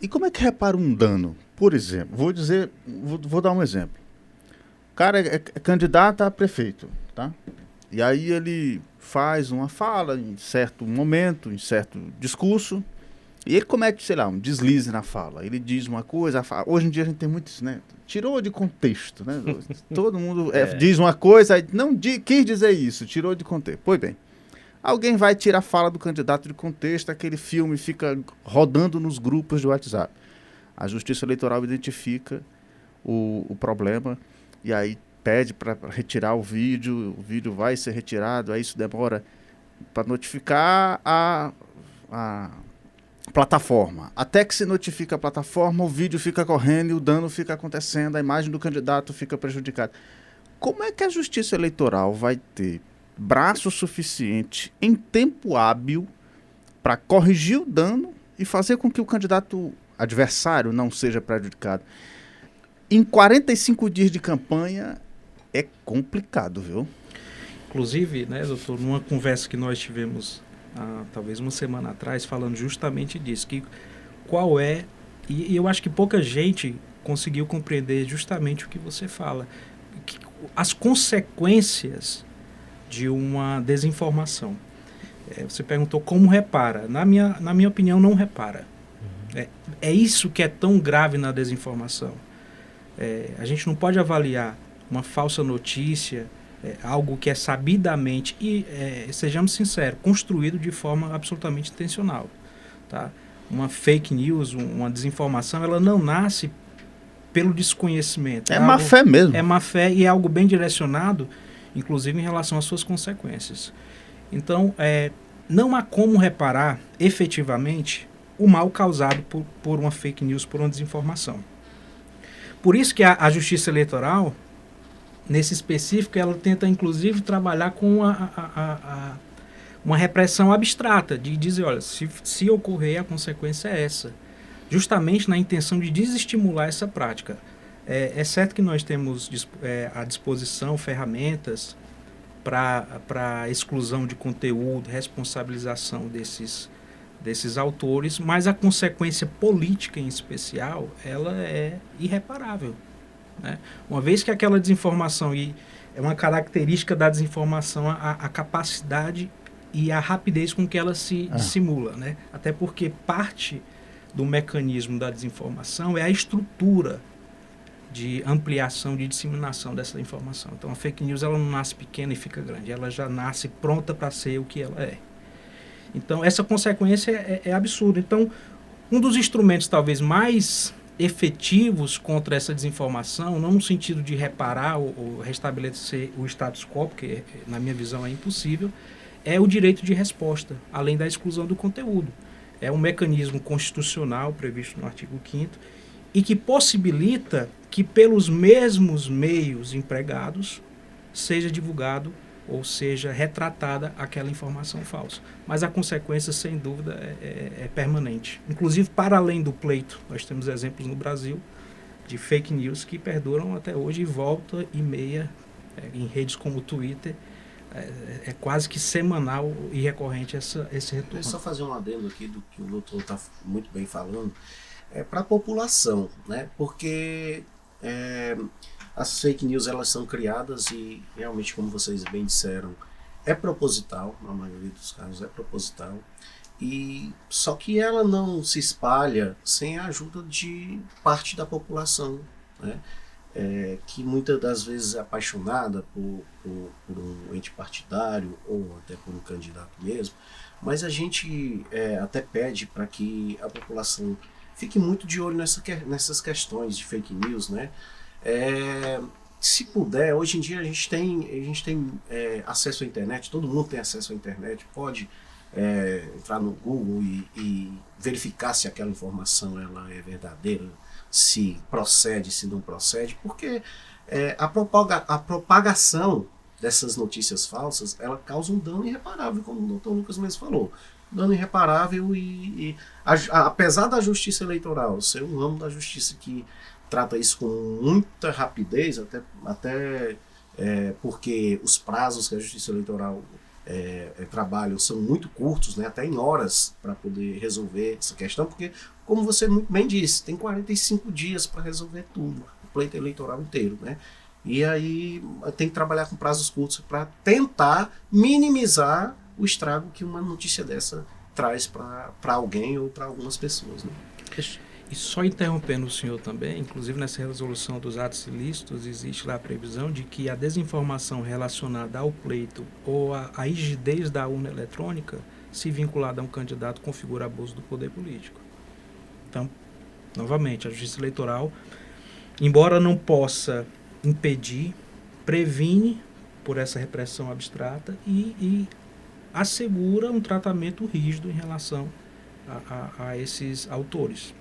E como é que repara um dano? Por exemplo, vou dar um exemplo. O cara é candidato a prefeito, tá? E aí ele faz uma fala em certo momento, em certo discurso, e ele comete, sei lá, um deslize na fala. Ele diz uma coisa, hoje em dia a gente tem muito isso, né? Tirou de contexto, né? Todo mundo diz uma coisa, não quis dizer isso, tirou de contexto. Pois bem, alguém vai tirar a fala do candidato de contexto, aquele filme fica rodando nos grupos de WhatsApp. A Justiça Eleitoral identifica o problema e aí pede para retirar o vídeo vai ser retirado, aí isso demora para notificar a plataforma. Até que se notifica a plataforma, o vídeo fica correndo e o dano fica acontecendo, a imagem do candidato fica prejudicada. Como é que a Justiça Eleitoral vai ter braço suficiente em tempo hábil para corrigir o dano e fazer com que o candidato adversário não seja prejudicado? Em 45 dias de campanha é complicado, viu? Inclusive, né, doutor, numa conversa que nós tivemos talvez uma semana atrás, falando justamente disso, que qual é, e eu acho que pouca gente conseguiu compreender justamente o que você fala, que as consequências de uma desinformação. Você perguntou como repara. Na minha opinião, não repara. É isso que é tão grave na desinformação. A gente não pode avaliar uma falsa notícia, algo que é sabidamente e, sejamos sinceros, construído de forma absolutamente intencional. Tá? Uma fake news, uma desinformação, ela não nasce pelo desconhecimento. É má fé mesmo. É má fé e é algo bem direcionado, inclusive em relação às suas consequências. Então, não há como reparar efetivamente o mal causado por uma fake news, por uma desinformação. Por isso que a Justiça Eleitoral, nesse específico, ela tenta inclusive trabalhar com uma repressão abstrata, de dizer, olha, se ocorrer, a consequência é essa. Justamente na intenção de desestimular essa prática. É certo que nós temos à disposição ferramentas para exclusão de conteúdo, responsabilização desses autores, mas a consequência política em especial, ela é irreparável. Né? Uma vez que aquela desinformação, e é uma característica da desinformação a capacidade e a rapidez com que ela se dissimula. Né? Até porque parte do mecanismo da desinformação é a estrutura de ampliação, de disseminação dessa informação. Então a fake news ela não nasce pequena e fica grande, ela já nasce pronta para ser o que ela é. Então essa consequência é absurda. Então um dos instrumentos talvez mais efetivos contra essa desinformação, não no sentido de reparar ou restabelecer o status quo, porque na minha visão é impossível, é o direito de resposta, além da exclusão do conteúdo. É um mecanismo constitucional previsto no artigo 5º e que possibilita que pelos mesmos meios empregados seja divulgado ou seja retratada aquela informação falsa. Mas a consequência, sem dúvida, é permanente. Inclusive, para além do pleito, nós temos exemplos no Brasil de fake news que perduram até hoje e volta e meia em redes como o Twitter. É quase que semanal e recorrente esse retorno. Deixa eu só fazer um adendo aqui do que o doutor está muito bem falando. Para a população, né? Porque as fake news elas são criadas e realmente, como vocês bem disseram, é proposital, na maioria dos casos é proposital, e só que ela não se espalha sem a ajuda de parte da população, né? Que muitas das vezes é apaixonada por um ente partidário ou até por um candidato mesmo, mas a gente até pede para que a população fique muito de olho nessas questões de fake news, né? Se puder, hoje em dia a gente tem acesso à internet, todo mundo tem acesso à internet, pode entrar no Google e verificar se aquela informação ela é verdadeira, se procede, se não procede, porque a propagação dessas notícias falsas, ela causa um dano irreparável, como o Dr. Lucas mesmo falou. Dano irreparável apesar da Justiça Eleitoral ser um ramo da Justiça que trata isso com muita rapidez, até porque os prazos que a Justiça Eleitoral trabalham são muito curtos, né, até em horas, para poder resolver essa questão, porque, como você muito bem disse, tem 45 dias para resolver tudo, o pleito eleitoral inteiro, né? E aí tem que trabalhar com prazos curtos para tentar minimizar o estrago que uma notícia dessa traz para alguém ou para algumas pessoas, né? E só interrompendo o senhor também, inclusive nessa resolução dos atos ilícitos, existe lá a previsão de que a desinformação relacionada ao pleito ou a rigidez da urna eletrônica, se vinculada a um candidato, configura abuso do poder político. Então, novamente, a Justiça Eleitoral, embora não possa impedir, previne por essa repressão abstrata e assegura um tratamento rígido em relação a esses autores.